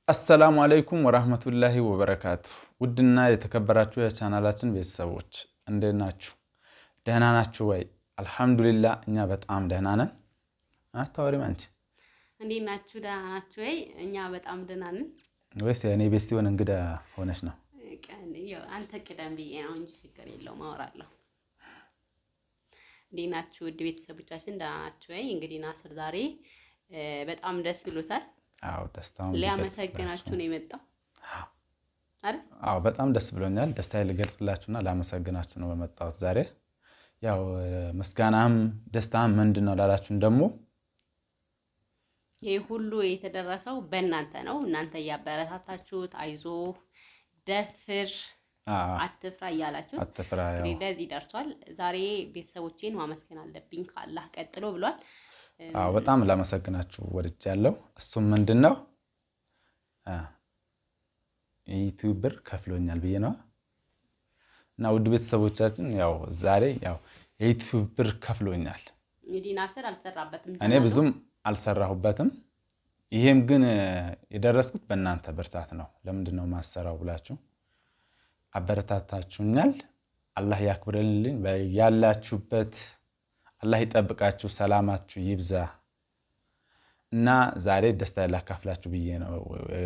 አሰላሙ አለይኩም ወራህመቱላሂ ወበረካቱ። ውድና የተከበራችሁ የቻናላችን ቤተሰቦች እንዴት ናችሁ? ደህና ናችሁ ወይ? አልሐምዱሊላህ እኛ በጣም ደህና ነን። አታወሪም አንቺ? እንዴት ናችሁ? ደህና ናችሁ ወይ? እኛ በጣም ደህና ነን። ወይስ የኔ ቤት ሲሆን እንግዳ ሆነሽ ነው? አንተ ቅደም ብዬ ነው እንጂ ችግር የለውም አወራለሁ። እንዴት ናችሁ ውድ ቤተሰቦቻችን? ደህና ናችሁ ወይ? እንግዲህ ናስር ዛሬ በጣም ደስ ብሎታል። አዎ ደስታውን ሊያመሰግናችሁ ነው የመጣው አይደል? አዎ በጣም ደስ ብሎኛል። ደስታዬን ልገልጽላችሁና ላመሰግናችሁ ነው የመጣሁት ዛሬ። ያው ምስጋናም ደስታም ምንድነው ላላችሁን ደግሞ ይሄ ሁሉ የተደረሰው በእናንተ ነው። እናንተ እያበረታታችሁት አይዞ ደፍር አትፍራ እያላችሁ አትፍራ ያው እንደዚህ ደርሷል። ዛሬ ቤተሰቦቼን ማመስገን አለብኝ ከአላህ ቀጥሎ ብሏል። አዎ በጣም ላመሰግናችሁ ወድጃለሁ። እሱም ምንድነው የዩቲዩብ ብር ከፍሎኛል ብዬ ነው። እና ውድ ቤተሰቦቻችን ያው ዛሬ ያው የዩቲዩብ ብር ከፍሎኛል። እንግዲህ ናስር አልሰራበትም፣ እኔ ብዙም አልሰራሁበትም። ይሄም ግን የደረስኩት በእናንተ ብርታት ነው። ለምንድነው ማሰራው ብላችሁ አበረታታችሁኛል። አላህ ያክብርልኝ። ያላችሁበት አላህ ይጠብቃችሁ፣ ሰላማችሁ ይብዛ። እና ዛሬ ደስታ ላካፍላችሁ ብዬ ነው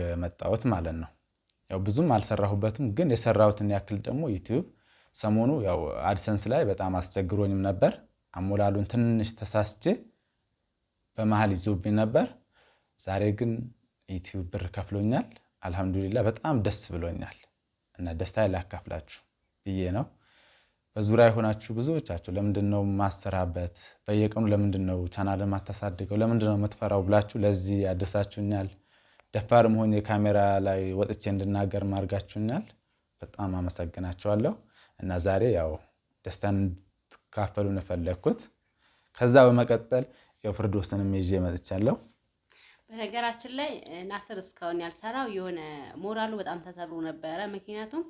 የመጣሁት ማለት ነው። ያው ብዙም አልሰራሁበትም፣ ግን የሰራሁትን ያክል ደግሞ ዩቲዩብ ሰሞኑ ያው አድሰንስ ላይ በጣም አስቸግሮኝም ነበር። አሞላሉን ትንሽ ተሳስቼ በመሃል ይዞብኝ ነበር። ዛሬ ግን ዩቲዩብ ብር ከፍሎኛል። አልሐምዱሊላህ በጣም ደስ ብሎኛል። እና ደስታ ላካፍላችሁ ብዬ ነው። በዙሪያ የሆናችሁ ብዙዎቻችሁ ለምንድነው ማሰራበት በየቀኑ ለምንድነው ቻናል ማታሳድገው ለምንድነው የምትፈራው ብላችሁ ለዚህ ያደሳችሁኛል። ደፋርም ሆኜ ካሜራ ላይ ወጥቼ እንድናገር ማርጋችሁኛል። በጣም አመሰግናችኋለሁ። እና ዛሬ ያው ደስታን ተካፈሉ ነው ፈለኩት። ከዛ በመቀጠል ያው ፍርዶስንም ይዤ መጥቻለሁ። በነገራችን ላይ ናስር እስካሁን ያልሰራው የሆነ ሞራሉ በጣም ተሰብሮ ነበረ። ምክንያቱም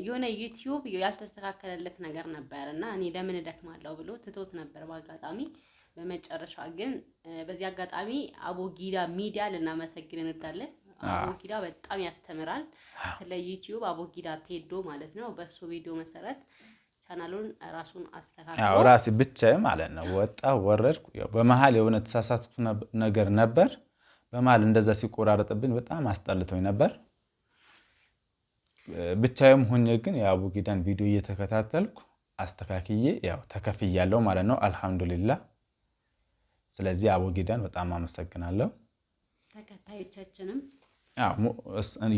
የሆነ ዩቲዩብ ያልተስተካከለለት ነገር ነበር እና እኔ ለምን እደክማለሁ ብሎ ትቶት ነበር በአጋጣሚ። በመጨረሻ ግን በዚህ አጋጣሚ አቦጊዳ ሚዲያ ልናመሰግን እንወዳለን። አቦጊዳ በጣም ያስተምራል ስለ ዩቲዩብ። አቦጊዳ ቴዶ ማለት ነው። በሱ ቪዲዮ መሰረት ቻናሉን ራሱን አስተካክሎ አዎ ራሴ ብቻዬ ማለት ነው ወጣ ወረድኩ። ያው በመሃል የሆነ ተሳሳትኩ ነገር ነበር። በመሃል እንደዛ ሲቆራረጥብኝ በጣም አስጠልቶኝ ነበር። ብቻዬም ሆኜ ግን የአቦጊዳን ቪዲዮ እየተከታተልኩ አስተካክዬ ያው ተከፍያለሁ ማለት ነው። አልሐምዱሊላህ። ስለዚህ አቦጊዳን በጣም አመሰግናለሁ። ተከታዮቻችንም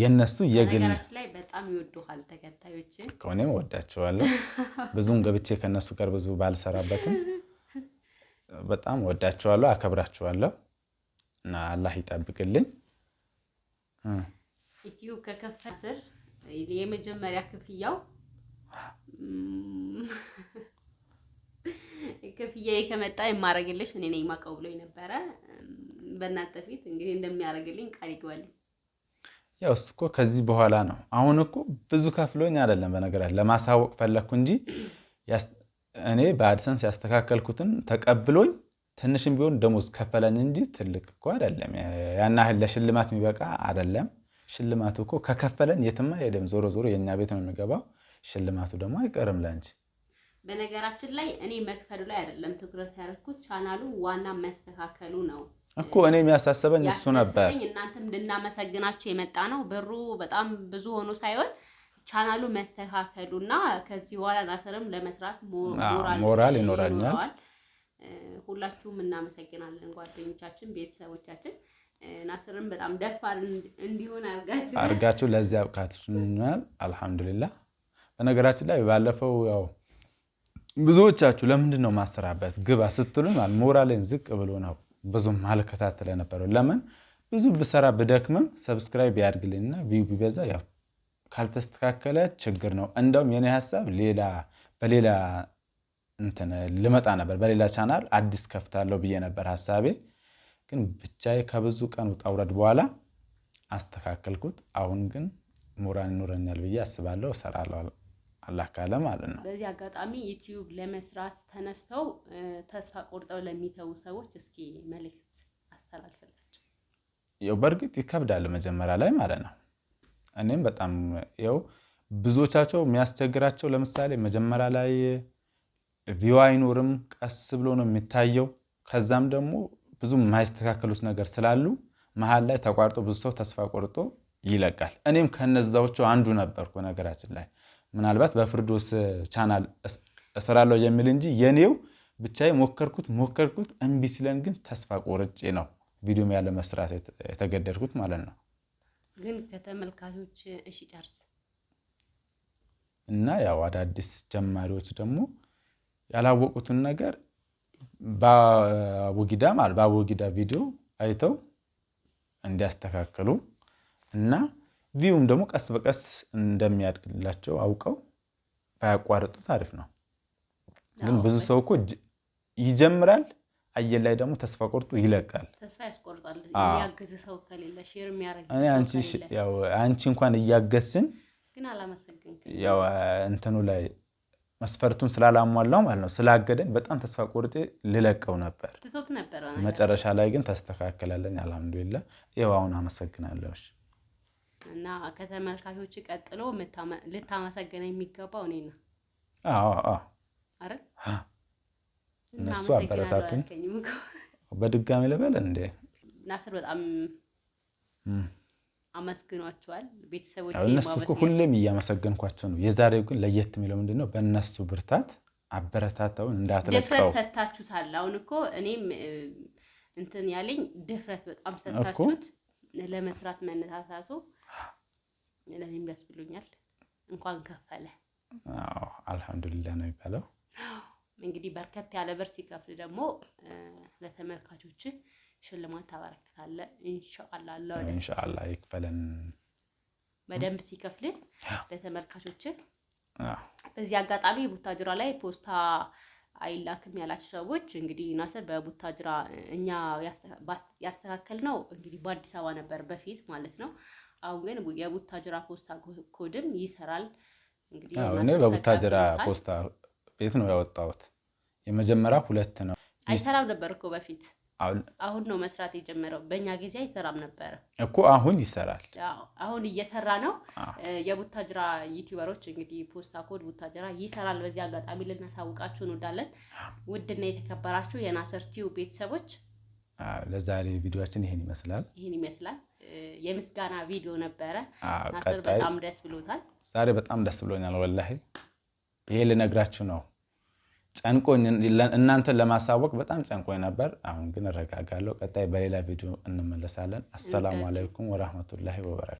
የነሱ የግል ነገራችን ላይ በጣም ይወዱሃል ተከታዮች። ከሆነም ወዳቸዋለሁ። ብዙም ገብቼ ከነሱ ጋር ብዙ ባልሰራበትም በጣም ወዳቸዋለሁ፣ አከብራቸዋለሁ። እና አላህ ይጠብቅልኝ። ዩቲዩብ ከከፈተ ስር የመጀመሪያ ክፍያው ክፍያዬ ከመጣ የማረግልሽ እኔ ነኝ ማቀው ብሎኝ ነበረ። በእናንተ ፊት እንግዲህ እንደሚያረግልኝ ቃል ይገባልኝ። ያው እሱ እኮ ከዚህ በኋላ ነው። አሁን እኮ ብዙ ከፍሎኝ አይደለም በነገራችን ለማሳወቅ ፈለኩ እንጂ እኔ በአድሰንስ ያስተካከልኩትን ተቀብሎኝ ትንሽም ቢሆን ደሞዝ ከፈለኝ እንጂ ትልቅ እኮ አይደለም። ያን ያህል ለሽልማት የሚበቃ አይደለም። ሽልማቱ እኮ ከከፈለን የትማ ሄደም ዞሮ ዞሮ የኛ ቤት ነው የሚገባው። ሽልማቱ ደግሞ አይቀርም ላንቺ። በነገራችን ላይ እኔ መክፈሉ ላይ አይደለም ትኩረት ያደረኩት ቻናሉ ዋና መስተካከሉ ነው እኮ። እኔ የሚያሳስበኝ እሱ ነበር። እናንተም እንድናመሰግናችሁ የመጣ ነው። ብሩ በጣም ብዙ ሆኖ ሳይሆን ቻናሉ መስተካከሉና ከዚህ በኋላ ናስርም ለመስራት ሞራል ይኖራኛል። ሁላችሁም እናመሰግናለን ጓደኞቻችን፣ ቤተሰቦቻችን። ናስርም በጣም ደፋር እንዲሆን አርጋችሁ ለዚህ አብቃችሁናል። አልሐምዱሊላህ። በነገራችን ላይ ባለፈው ያው ብዙዎቻችሁ ለምንድነው ማሰራበት ግባ ስትሉኝ ሞራሌን ዝቅ ብሎ ነው ብዙም አልከታተለ ነበር። ለምን ብዙ ብሰራ ብደክምም ሰብስክራይብ ያድርግልኝና ቪው ቢበዛ ያው ካልተስተካከለ ችግር ነው። እንደውም የኔ ሐሳብ በሌላ እንትን ልመጣ ነበር። በሌላ ቻናል አዲስ ከፍታለሁ ብዬ ነበር ሐሳቤ። ግን ብቻዬ ከብዙ ቀን ውጣ ውረድ በኋላ አስተካከልኩት። አሁን ግን ሞራል ይኖረኛል ብዬ አስባለሁ። እሰራለሁ አላህ ካለ ማለት ነው። በዚህ አጋጣሚ ዩቲዩብ ለመስራት ተነስተው ተስፋ ቆርጠው ለሚተው ሰዎች እስኪ መልእክት አስተላልፈላችሁ። ያው በእርግጥ ይከብዳል መጀመሪያ ላይ ማለት ነው። እኔም በጣም ያው ብዙዎቻቸው የሚያስቸግራቸው ለምሳሌ መጀመሪያ ላይ ቪው አይኖርም፣ ቀስ ብሎ ነው የሚታየው። ከዛም ደግሞ ብዙ የማይስተካከሉት ነገር ስላሉ መሀል ላይ ተቋርጦ ብዙ ሰው ተስፋ ቆርጦ ይለቃል። እኔም ከነዛዎቹ አንዱ ነበርኩ። ነገራችን ላይ ምናልባት በፍርዶስ ቻናል እሰራለሁ የሚል እንጂ የኔው ብቻዬ ሞከርኩት እምቢ ሲለን ግን ተስፋ ቆርጬ ነው ቪዲዮም ያለ መስራት የተገደድኩት ማለት ነው። ግን ከተመልካቾች እሺ ጨርስ እና ያው አዳዲስ ጀማሪዎች ደግሞ ያላወቁትን ነገር በአቡጊዳ ቪዲዮ አይተው እንዲያስተካክሉ እና ቪውም ደግሞ ቀስ በቀስ እንደሚያድግላቸው አውቀው ባያቋርጡት አሪፍ ነው። ግን ብዙ ሰው እኮ ይጀምራል፣ አየር ላይ ደግሞ ተስፋ ቆርጦ ይለቃል። ተስፋ ያስቆርጣል። የሚያግዝ ሰው ከሌለ ሼር የሚያደርግ አንቺ እንኳን እያገዝን ግን አላመሰግንክም። ያው እንትኑ ላይ መስፈርቱን ስላላሟላው ማለት ነው ስላገደን በጣም ተስፋ ቆርጬ ልለቀው ነበር። መጨረሻ ላይ ግን ተስተካከላለኝ አልሐምዱሊላህ። ይኸው አሁን አመሰግናለሁ። እና ከተመልካቾች ቀጥሎ ልታመሰግነ የሚገባው እኔ ነው። አረ እነሱ አበረታቱኝ። በድጋሚ ልበል እንዴ? ናስር በጣም አመስግኗቸዋል ቤተሰቦች። እነሱ እኮ ሁሌም እያመሰገንኳቸው ነው። የዛሬው ግን ለየት የሚለው ምንድነው? በእነሱ ብርታት አበረታታውን እንዳትለቀው ድፍረት ሰጥታችሁታል። አሁን እኮ እኔም እንትን ያለኝ ድፍረት በጣም ሰጥታችሁት ለመስራት መነሳሳቱ ለኔም ደስ ብሎኛል። እንኳን ከፈለ አልሐምዱሊላህ ነው የሚባለው። እንግዲህ በርከት ያለ ብር ሲከፍል ደግሞ ለተመልካቾች ሽልማት ታበረክታለህ። ኢንሻአላህ ይክፈለን። በደንብ ሲከፍል ለተመልካቾች። በዚህ አጋጣሚ ቡታጅራ ላይ ፖስታ አይላክም ያላችሁ ሰዎች እንግዲህ ናስር በቡታጅራ እኛ ያስተካከልነው እንግዲህ በአዲስ አበባ ነበር በፊት ማለት ነው። አሁን ግን የቡታጅራ ፖስታ ኮድም ይሰራል። እንግዲህ እኔ በቡታጅራ ፖስታ ቤት ነው ያወጣሁት። የመጀመሪያ 2 ነው። አይሰራም ነበር እኮ በፊት። አሁን ነው መስራት የጀመረው። በእኛ ጊዜ አይሰራም ነበር እኮ። አሁን ይሰራል። አሁን እየሰራ ነው። የቡታጅራ ዩቲዩበሮች እንግዲህ ፖስታ ኮድ ቡታጅራ ይሰራል። በዚህ አጋጣሚ ልናሳውቃችሁ እንወዳለን። ውድና የተከበራችሁ የናስር ቲዩብ ቤተሰቦች ለዛሬ ቪዲዮአችን ይሄን ይመስላል። የምስጋና ቪዲዮ ነበረ። ናስር በጣም ደስ ብሎታል። ዛሬ በጣም ደስ ብሎኛል ወላሂ። ይሄ ልነግራችሁ ነው። ጨንቆኝ እናንተን ለማሳወቅ በጣም ጨንቆኝ ነበር። አሁን ግን እረጋጋለሁ። ቀጣይ በሌላ ቪዲዮ እንመለሳለን። አሰላሙ አለይኩም ወራህመቱላሂ ወበረካቱ።